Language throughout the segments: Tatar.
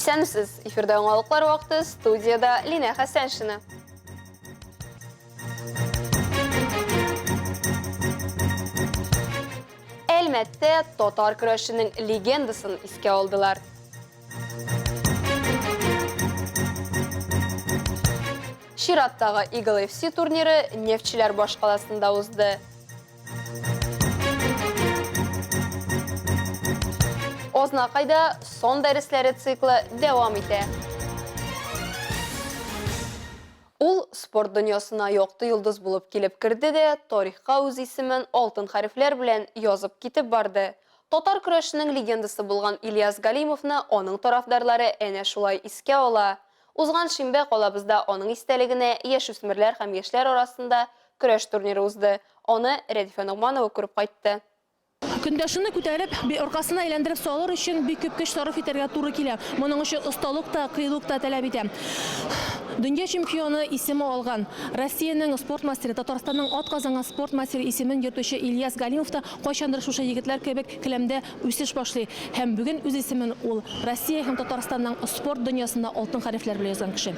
Исәнмесез, эфирда оңалыклар вакыты, студияда Лина Хәсәншина. Әлмәттә татар көрәшенең легендасын искә алдылар. Чираттагы Eagle FC турниры Нефтчеләр башкаласында узды. Ознакайда сон дәресләре циклы дәвам итә. Ул спорт дөньясына якты йолдыз булып килеп керде дә, тарихка үз исемен алтын хәрефләр белән язып китеп барды. Татар көрәшенең легендасы булган Ильяс Галимовны аның тарафдарлары әнә шулай искә ала. Узган шимбә калабызда аның истәлегенә яшүсмерләр һәм яшьләр арасында көрәш турниры узды. Аны Рәдифә Нугманова күреп кайтты. Көндәшне күтәреп, аркасына әйләндереп салыр өчен бик күп көч сарыф итәргә туры килә. Моның өчен осталык та, кыйлык та таләп итә. Дөнья чемпионы исеме алган Россиянең спорт мастеры, Татарстанның атказанган спорт мастеры исемен йөртүче Ильяс Галимов та кайчандыр шушы егетләр кебек келәмдә үсеш башлый. Һәм бүген үз исемен ул Россия һәм Татарстанның спорт дөньясында алтын хәрефләр белән язган кеше.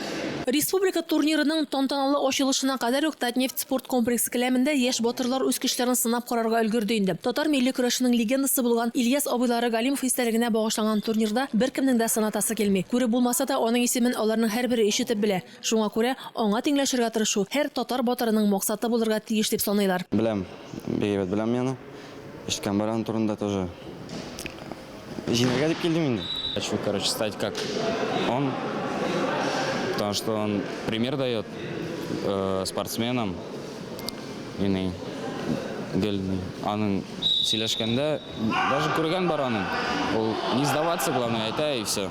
Республика турнирының тантаналы ачылышына кадәр үк Татнефть спорт комплексы келәмендә яшь батырлар үз көчләрен сынап карарга өлгерде инде. Татар милли көрәшенең легендасы булган Ильяс абыйлары Галимов истәлегенә багышланган турнирда беркемнең дә сынатасы килми. Күреп булмаса да аның исемен аларның һәрбере ишетеп белә. Шуңа күрә аңа тиңләшергә тырышу һәр татар батырының максаты булырга тиеш дип саныйлар. Беләм, бигрәк беләм яны. Ишкән баран турында тоже. Җиңәргә дип килдем инде. Хочу, стать как он, потому что он пример дает спортсменам. Яны аның сөйләшкәндә даже күргән бар аның. Ул не сдаваться, главное, әйтә и все.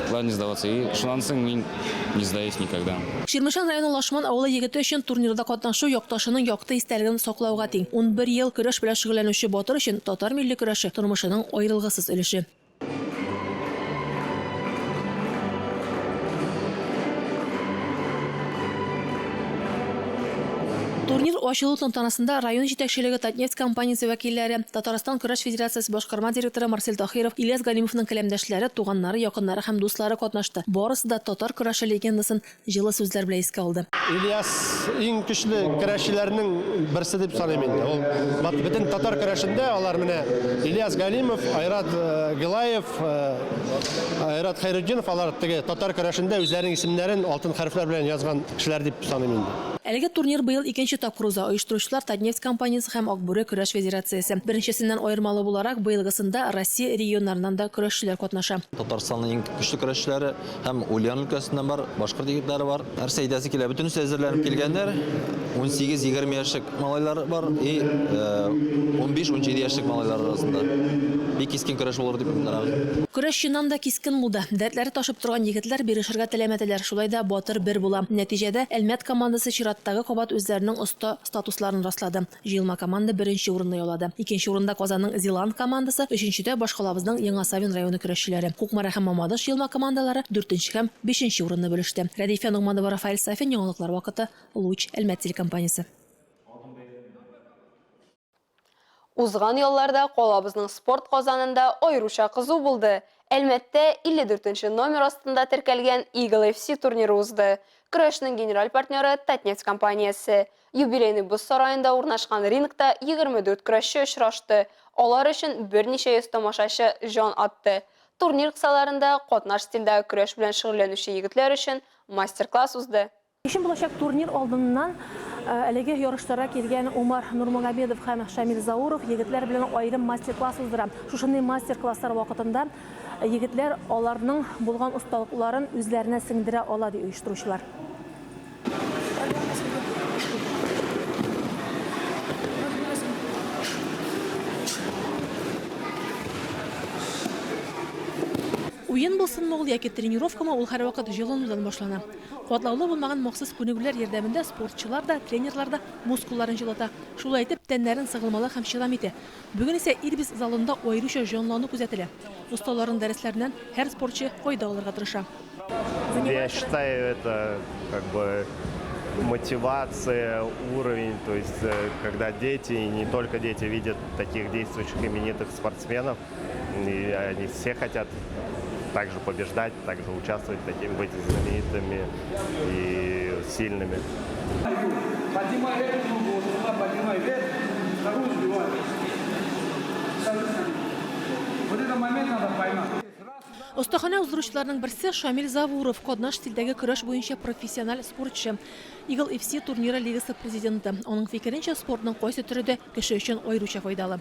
Главное не сдаваться. И шуннан соң мин не сдаюсь никогда. Ширмешан районы Лашман авылы егете өчен турнирда катнашу якташының якты истәлеген саклауга тиң. 11 ел көрәш белән шөгыльләнүче батыр өчен татар милли көрәше тормышының аерылгысыз өлеше. Турнир ачылу тантанасында район җитәкчелеге Татнефть компаниясе вәкилләре, Татарстан көрәш федерациясе башкарма директоры Марсель Тахиров, Ильяс Галимовның каләмдәшләре, туганнары, якыннары һәм дуслары катнашты. Барысы да татар көрәше легендасын җылы сүзләр белән искә алды. Ильяс иң көчле көрәшчеләрнең берсе дип саныйм инде. Ул бөтен татар көрәшендә алар менә Ильяс Галимов, Айрат Гилаев, Айрат Хайретдинов алар теге татар көрәшендә үзләренең исемнәрен алтын хәрефләр белән язган кешеләр дип саныйм инде. Әлеге турнир быел икенче тапкыр уза. Оештыручылар Татнефть компаниясе һәм Акбүре көрәш федерациясе. Беренчесеннән аермалы буларак быелгысында Россия регионнарыннан да көрәшчеләр катнаша. Татарстанның иң көчле көрәшчеләре һәм Ульян өлкәсеннән бар, башкорт егетләре бар. Һәр сәйдәсе килә. Бөтен әзерләнеп килгәннәр. 18-20 яшьлек малайлар бар и 15-17 яшьлек малайлар арасында. Бик кискен көрәш булыр дип уйлыйм. Көрәш чыннан да кискен булды. Дәртләре ташып торган егетләр бирешергә теләмәделәр. Шулай да батыр бер була. Нәтиҗәдә Әлмәт командасы чираттагы кабат үзләренең оста статусларын раслады. Җыелма команда беренче урынны яулады. Икенче урында Казанның Зеланд командасы, өченчедә башкалабызның Яңа Савин районы көрәшчеләре. Кукмара һәм Мамадыш җыелма командалары 4нче һәм 5нче урынны бүлеште. Рәдифә Нугманова, Рафаэль Сафин, яңалыклар вакыты, Луч, Әлмәт телекомпаниясе. Узган елларда калабызның спорт казанында аеруча кызу булды. Әлмәттә 54нче номер астында теркәлгән Eagle FC турниры узды. Көрәшнең генераль партнеры Татнефть компаниясе. Юбилейный боз сараенда урнашкан рингта 24 көрәшче очрашты. Алар өчен берничә йөз тамашачы җан атты. Турнир кысаларында катнаш стильдә көрәш белән шөгыльләнүче егетләр өчен мастер-класс узды. Ишин булачак турнир алдыннан әлеге ярыштарга килгән Умар Нурмагомедов һәм Шамил Зауров егетләр белән аерым мастер-класс уздыра. Шушындай мастер-класслар вакытында егетләр аларның булган осталыкларын үзләренә сеңдерә ала ди оештыручылар. Уен булсынмы ул яки тренировкамы, ул һәр вакыт җылынудан башлана. Катлаулы булмаган махсус күнегүләр ярдәмендә спортчылар да, тренерлар да мускулларын җылыта. Шулай итеп, тәннәрен сыгылмалы һәм чыдам итә. Бүген исә Ирбис залында аеруча җанлану күзәтелә. Усталарның дәресләреннән һәр спортчы файда алырга тырыша. Я считаю, это как бы мотивация, уровень, то есть когда дети, и не только дети, видят таких действующих именитых спортсменов, и они все хотят также побеждать, также участвовать, быть знаменитыми и сильными. Поднимай эту ногу, поднимай вверх, вторую сбивай. Вот этот момент надо поймать. Остахана уздыручыларының бірсі Шамил Завуров, коднаш стилдегі күреш бойынша профессионал спортшы. Eagle FC турниры лигасы президенті. Оның фикерінше спортның қойсы түрі де кіші үшін ойруча файдалы.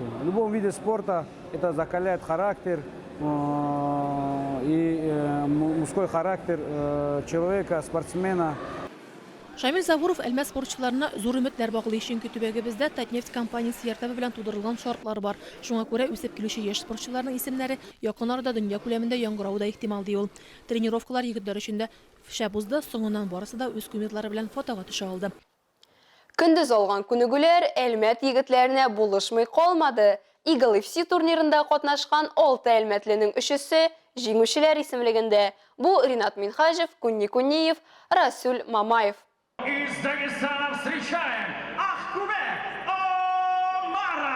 В любом виде спорта это закаляет характер и мужской характер человека, спортсмена. Шамил Завуров әлмәт спортчыларына зур үмітләр бағылы үшін көтібәгі бізді Татнефть компаниясы яртабы белән тудырылған шартлар бар. Шуңа күрә үсеп килүче яшь спортчыларның исемнәре якын арада дөнья күләмендә яңгырауы да ихтимал ди ул. Тренировкалар егетләр өчен дә шәп узды, соңыннан барысы да үз кумирлары белән фотога төшә алды. Көндіз алған күнігілер әлмәт егітлеріне булышмай қалмады. Eagle FC турнирында қатнашқан 6 әлмәтленің үшісі жеңушілер исемлегенде. Бу Ринат Минхажев, Кунни Кунниев, Расул Мамаев. Из Дагестана встречаем Ахкубек Омаров!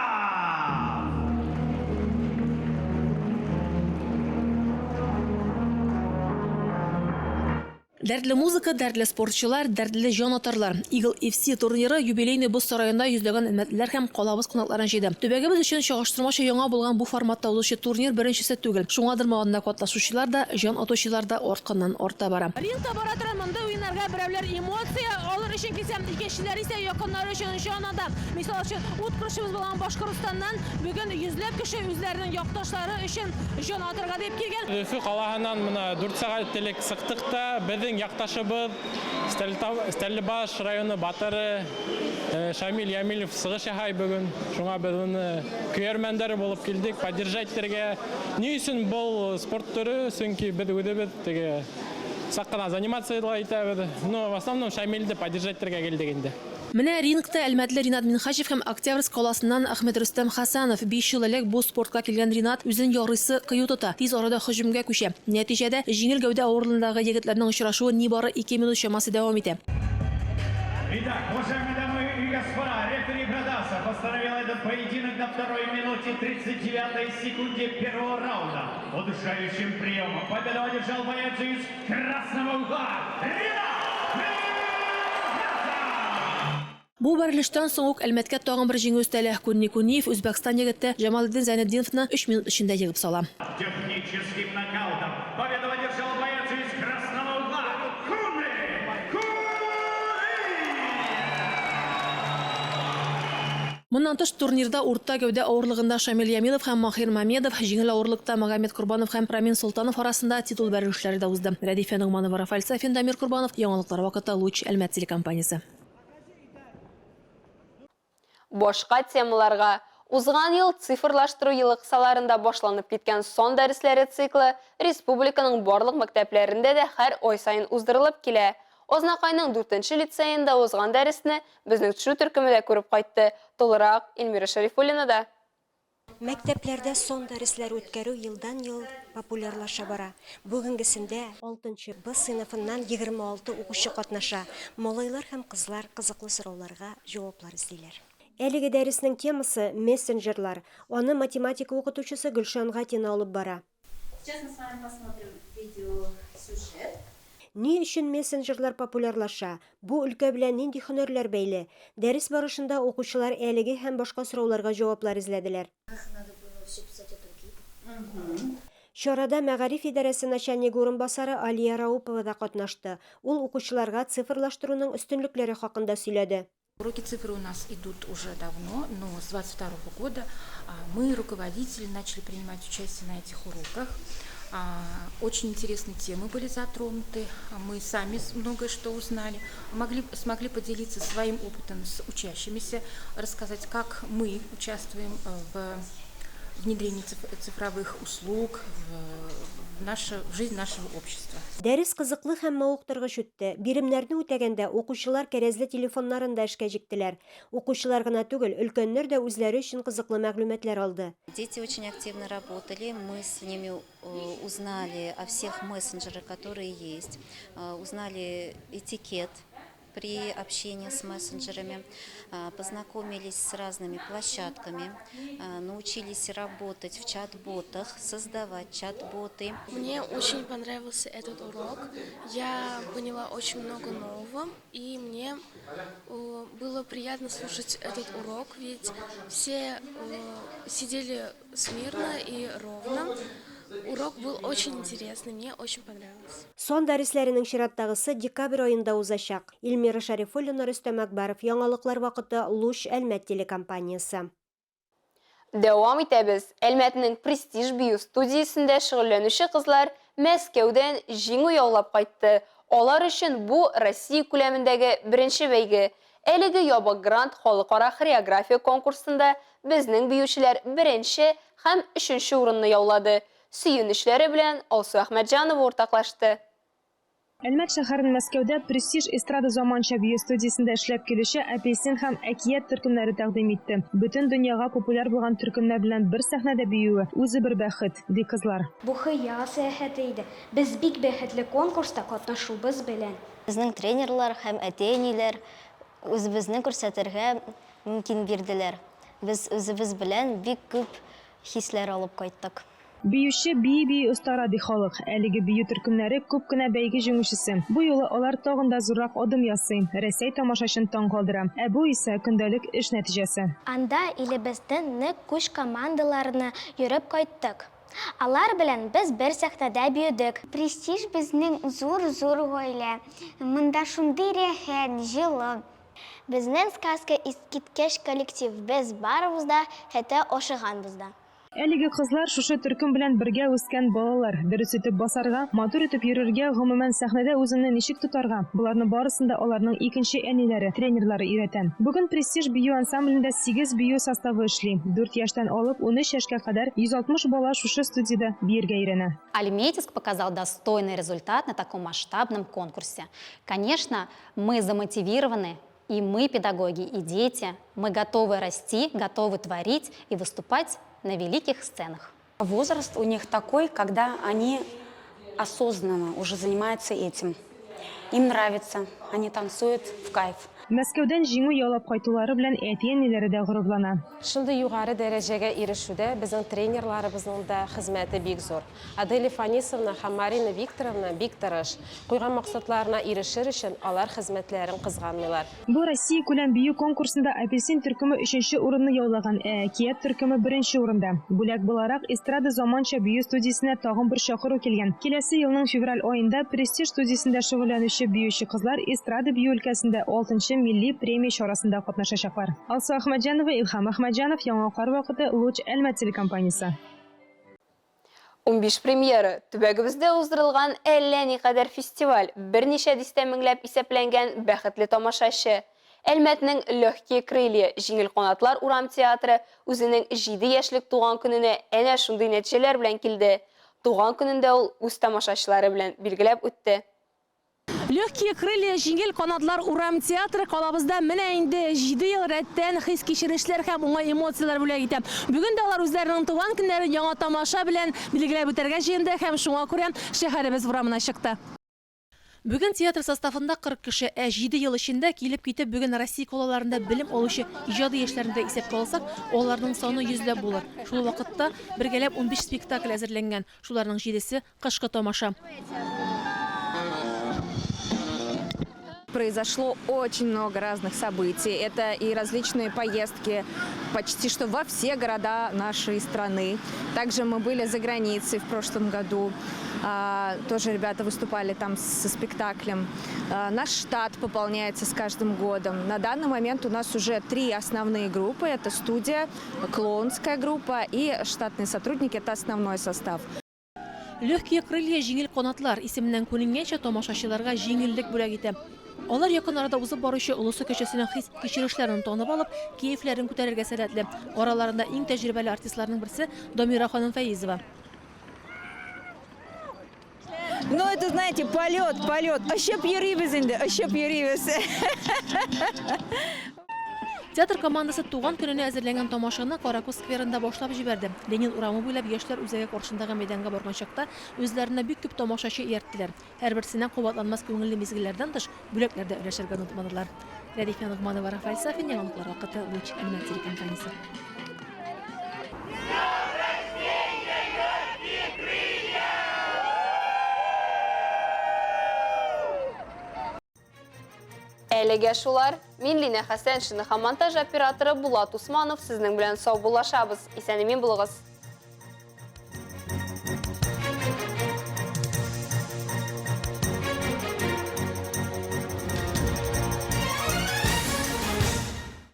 Дәртле музыка, дәртле спортчылар, дәртле җанатарлар. Eagle FC турниры юбилейный боз сарайында йөзләгән әлмәтлеләр һәм калабыз кунакларын җыйды. Төбәгебез өчен чагыштырмача яңа булган бу форматта узучы турнир беренчесе түгел. Шуңадыр магында катнашучылар да, җан атучылар да артканнан арта бара. Рингта бара торган монда уеннарга берәүләр эмоция алыр өчен килсәм, икенчеләр исә якыннары өчен җанада. Мисал өчен ут күршебез булган Башкортстаннан бүген йөзләп кеше үзләренең якташлары өчен җан атырга дип килгән. Өфе калаһыннан моны 4 сәгать телек сыктык та безнең якташыбыз Стәрлебаш районы батыры Шамил Ямилов сыгыш яһай бүген. Шуңа без уны көйәрмәндәре булып килдек, поддержать итәргә. Ни өчен бу спорт түре? Чөнки без үдебез теге саккана занимация итәбез. Но в основном Шамилде поддержать итәргә килдек инде. Менә рингта әлмәтле Ринат Минхажев һәм Октябрьск каласыннан Ахмед Рөстәм Хасанов 5 ел элек бу спортка килгән Ринат үзен ярыйсы кыю тота. Тиз арада һөҗүмгә күчә. Нәтиҗәдә җиңел гәүдә авырлыгындагы егетләрнең очрашуы нибары 2 минут чамасы дәвам итә. Итак, уважаемые дамы и господа, рефери Брадаса постановил этот поединок на 2 минуте 39 секунде первого раунда. Удушающим приемом победу одержал боец из красного угла Ринат! Бу бәрелештән соң ук әлмәткә тагын бер җиңү өстәле. Кунни Кунниев Үзбәкстан егете Җамалетдин Зайнетдиновны 3 минут эчендә егып сала. Техническим нокаутом победу одержал боец из красного угла Кунни Моннан тыш турнирда урта гәүдә авырлыгында Шамил Ямилов һәм Махир Мамедов, җиңел авырлыкта Магомед Курбанов һәм Рамин Султанов арасында титул бәрелешләре дә узды. Рәдифә Нугманова, Рафаэль Сафин, Дамир Курбанов, яңалыклар вакыты Луч Әлмәт телекомпаниясе. Башка темаларга. Узган ел цифрлаштыру елы кысаларында башланып киткән сон дәресләре циклы республиканың барлык мәктәпләрендә дә һәр ай сайын уздырылып килә. Ознакайның 4-нче лицейында узган дәресне безнең төшү төркемендә күреп кайтты. Толырак Эльмира Шарифуллина да. Мәктәпләрдә сон дәресләре үткәрү елдан-ел популярлаша бара. Бүгенгесендә 6-нчы Б сыйныфыннан 26 укучы катнаша. Малайлар һәм кызлар кызыклы сорауларга җаваплар эзлиләр. Әлеге дәреснең темасы мессенджерлар. Аны математика укытучысы Гөлшан Гатина алып бара. Сейчас мы с вами посмотрим видеосюжет. Ни өчен мессенджерлар популярлаша? Бу өлкә белән нинди һөнәрләр бәйле? Дәрес барышында укучылар әлеге һәм башка сорауларга җаваплар эзләделәр. Чарада Мәгариф идарәсе начальнигы урынбасары Алия Раупова да катнашты. Ул укучыларга цифрлаштыруның өстенлекләре хакында сөйләде. Уроки цифры у нас идут уже давно, но с 22 года мы, руководители, начали принимать участие на этих уроках. Очень интересные темы были затронуты, мы сами многое что узнали, смогли поделиться своим опытом с учащимися, рассказать, как мы участвуем в внедрении цифровых услуг в жизнь нашего общества. Дәрес кызыклы һәм мавыктыргыч үтте. Биремнәрне үтәгәндә укучылар кәрәзле телефоннарында эшкә җиктеләр. Укучылар гына түгел, өлкәннәр дә үзләре өчен кызыклы мәгълүматлар алды. Дети очень активно работали, мы с ними узнали о всех мессенджерах, которые есть, узнали этикет при общении с мессенджерами, познакомились с разными площадками, научились работать в чат-ботах, создавать чат-боты. Мне очень понравился этот урок. Я поняла очень много нового, и мне было приятно слушать этот урок, ведь все сидели смирно и ровно. Урок был очень интересный, мне очень понравилось. Сон дәресләренең чираттагысы декабрь айында узачак. Илмира Шарифуллина, Рөстәм Әкбәров, яңалыклар вакыты, Луч Әлмәт телекомпаниясе. Дәвам итәбез. Әлмәтнең престиж бию студиясендә шөгыльләнүче кызлар Мәскәүдән җиңү яулап кайтты. Алар өчен бу Россия күләмендәге беренче бәйге. Әлеге ябык грант халыкара хореография конкурсында безнең биючеләр беренче һәм өченче урынны яулады. Сөенечләре белән Алсу Әхмәтҗанова уртаклашты. Әлмәт шәһәрен Мәскәүдә престиж эстрада заманча бию студиясендә эшләп килүче Апельсин һәм Әкият төркемнәре тәкъдим итте. Бөтен дөньяга популяр булган төркемнәр белән бер сәхнәдә биюе үзе бер бәхет, ди кызлар. Бу хыя сәяхәте иде. Без бик бәхетле конкурста катнашубыз белән. Безнең тренерлар һәм әти-әниләр үзебезне күрсәтергә мөмкин бирделәр. Без үзебез белән бик күп хисләр алып кайттык. Биюче бии остара ди халык. Әлеге бию төркемнәре күп кенә бәйге җиңүчесе. Бу юлы алар тагын да зуррак адым ясый. Рәсәй тамашачын таң калдыра. Ә бу исә көндәлек эш нәтиҗәсе. Анда илебездән нык күч командаларына йөреп кайттык. Алар белән без бер сәхнәдә биюдек. Престиж безнең зур гаилә. Монда шундый рәхәт, җылы. Безнең сказка искиткеч коллектив. Без барыбыз да хәтта ашыганбыз да. Әлеге кызлар шушы төркем белән бергә үскән балалар. Дөрес итеп басарга, матур итеп йөрергә, гомумән сәхнәдә үзеңне ничек тотарга. Буларны барысында аларның икенче әниләре, тренерлары өйрәтә. Бүген престиж бию ансамблендә 8 бию составы эшли. 4 яшьтән алып 13 яшькә кадәр 160 бала шушы студияда биергә өйрәнә. Альметьевск показал достойный результат на таком масштабном конкурсе. Конечно, мы замотивированы. И мы, педагоги, и дети, мы готовы расти, готовы творить и выступать на великих сценах. Возраст у них такой, когда они осознанно уже занимаются этим. Им нравится, они танцуют в кайф. Мәскәүдән җиңү яулап кайтулары белән әти-әниләре дә горурлана. Шундый югары дәрәҗәгә ирешүдә безнең тренерларыбызның да хезмәте бик зур. Аделя Фанисовна һәм Марина Викторовна бик тырыш. Куйган максатларына ирешер өчен алар хезмәтләрен кызганмыйлар. Бу Россия күләм бию конкурсында Апельсин төркеме 3нче урынны яулаган, Әкият төркеме 1нче урында. Бүләк буларак эстрада заманча бию студиясенә тагын бер чакыру килгән. Киләсе елның февраль аенда престиж студиясендә шөгыльләнүче биюче кызлар эстрада бию өлкәсендә 6нчы милли премия чарасында катнашачаклар. Алсу Әхмәтҗанова, Илһам Әхмәтҗанов, яңалыклар вакыты, Луч Әлмәт телекомпаниясе. 15 премьера төбәгебездә уздырылган әллә никадәр фестиваль, берничә дистә меңләп исәпләнгән бәхетле тамашачы. Әлмәтнең Легкие крылья җиңел канатлар урам театры үзенең 7 яшьлек туган көненә әнә шундый нәтиҗәләр белән килде. Туган көнендә ул үз тамашачылары белән билгеләп үтте. Легкие крылья җиңел канатлар урам театры калабызда менә инде 7 ел рәттән хис кичерешләр һәм уңай эмоциялар бүләк итә. Бүген дә алар үзләренең туган көннәрен яңа тамаша белән билгеләп үтәргә җыенды һәм шуңа күрә шәһәребез урамына чыкты. Бүген театр составында 40 кеше, 7 ел эчендә килеп-китеп бүген Россия калаларында белем алучы иҗади яшьләрендә исәпкә алсак, аларның саны 100ләп булыр. Шул вакытта бергәләп 15 спектакль әзерләнгән. Шуларның 7се кышкы тамаша. Произошло очень много разных событий. Это и различные поездки почти что во все города нашей страны. Также мы были за границей в прошлом году. Тоже ребята выступали там со спектаклем. Наш штат пополняется с каждым годом. На данный момент у нас уже 3 основные группы. Это студия, клоунская группа и штатные сотрудники. Это основной состав. Легкие крылья җиңел канатлар исеменнән күренгәнчә тамашачыларга җиңеллек бүләк итә. Алар якын арада узып баручы улысы кешесенең хис кичерешләрен танып алып, кәефләрен күтәрергә сәләтле. Араларында иң тәҗрибәле артистларның берсе Дамира ханым Фәйзова. Ну, это, знаете, полет. Ощеп йөрибез инде, ощеп йөрибез. Театр командасы туган көненә әзерләнгән тамашаны Каракүз скверында башлап җибәрде. Ленин урамы буйлап яшьләр үзәге каршындагы мәйданга барган чакта үзләренә бик күп тамашачы иярттеләр. Һәрберсенә кубатланмас күңелле мизгелләрдән тыш бүләкләрдә өләшергә унытмадылар. Рәдифә Нугманова, Рафаэль Сафин, яңалыклар вакыты, Луч Әлмәт телекомпаниясе. Әлегә шулар, мин Лина Хәсәншина һәм монтаж операторы Булат Усманов сезнең белән сау булашабыз. Исәнемин булыгыз.